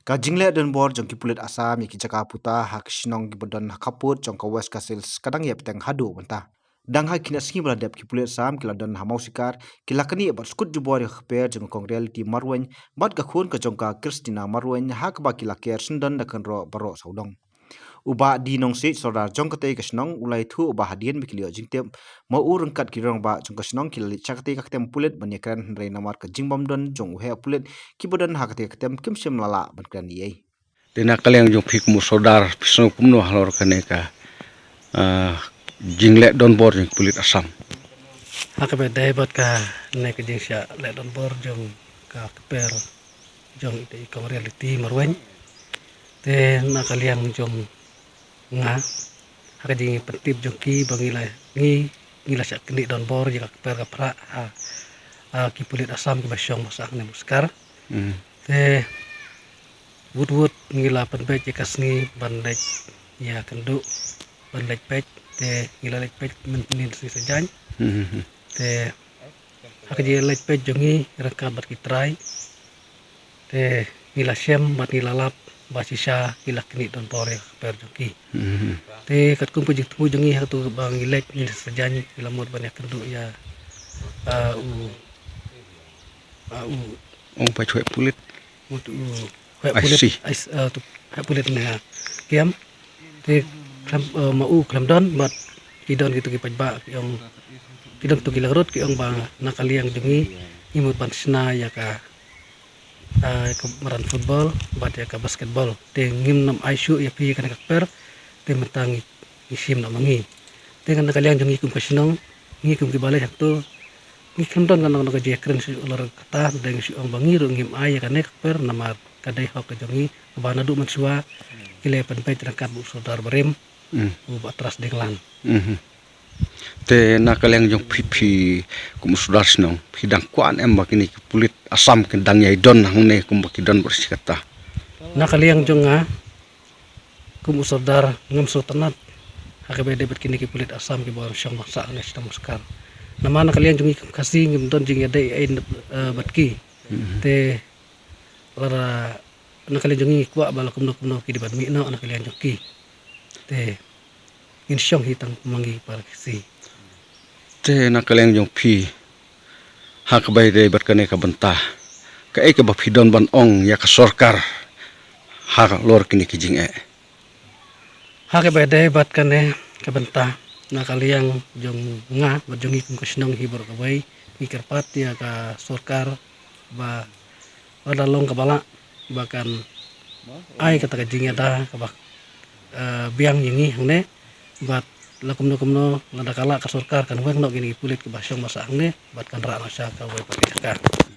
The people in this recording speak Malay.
Ka jingle dan bor jong ki pulit asam ki jaka puta hak sinong ki bodon hakaput jong ka west kasils kadang yep teng hadu banta. Dang ha kina singi bala dep ki pulit asam ki ladon hamau sikar ki lakani bat skut jubor ya khper jong kong reality marwen bat ka khun ka jong ka Christina marwen hak ba ki laker sendon da kan ro baro saudong. Uba di nong si sodar jong kate ka snong ulai thu uba hadien bi klio jingtem mo urung kat ki rong ba jong ka snong ki lali chakate ka tem pulit ban yakran rei namar ka jingbam don jong uhe pulit ki bodan hakate ka tem kim sem lala ban kran ye. Dina kaliang jong phik mu sodar pisno kumno halor kaneka jingle don bor jong pulit asam. Haka be dai bot ka nek jing sya le don bor jong ka per jong ite ka reality marwen te na kaliang jong nga haka jing pentip jong ki bangila ngila sya kini don bor jika per ka pra ki pulit asam ki basyong masak ne muskar te wut ngila penbet jika sngi bandai ya kendu bandai pek te ngila lek pek mentin si sejan te haka je lek pek jongi reka bat kitrai te ngila syem bat ngila lap basisha ngila kini don pore per joki te kat kum pujik tu jongi hatu bang ngilek ni sejan ngila mod banyak kendu ya Ong pa chwe pulit. untuk Aisi. pulit na kiam te mau klam don bat kidon gitu ki pajba yang kidon tu kilagrot ki ang ba nakaliang dengi imut ban sna ya ka maran football bat ya ka basketball te ngim nam aisu ya pi kana per te metang isim na mangi te kan nakaliang dengi kum kasinong ngi kum ki balai hakto ngi klam don kan nak je kren si ular kata deng si ang bangi ro ngim ai ya kana per namar kadai hok ke jongi bana du mansua kile pen pe terangkat bu sodar berem bu batras denglan Te na kaliang jong pipi kum sudar sinong hidang kuan em bakini pulit asam kendang yai don hangne kum bakidon bersikata. na kaliang jonga kum sodar ngam sotanat haka be debet kini ki pulit asam ki bawang syang masak ne sta muskar nama na kaliang jongi kasi ngim don jing yadai ai batki te lara na kalian jongi kwa bala kumno ki dibat mi na kalian jongi te in syong hitang mangi par si Te na kaliang jong pi hak bai de bat kane ka bantah ka e ka bapidon ban ong ya ka sorkar hak lor kini kijing hake bede bat kane kabenta na kaliang jong nga bat jongi kum kasnong hibor ka bai ki kerpat ya ka sorkar ba ada long ka bala bahkan ai kata ka jinga da ka bak biang yingi hangne bat lakumno lada kala ka sorkar kan weng no gini pulit ke basyong masa hangne bat kan ra na sya ka bai pakai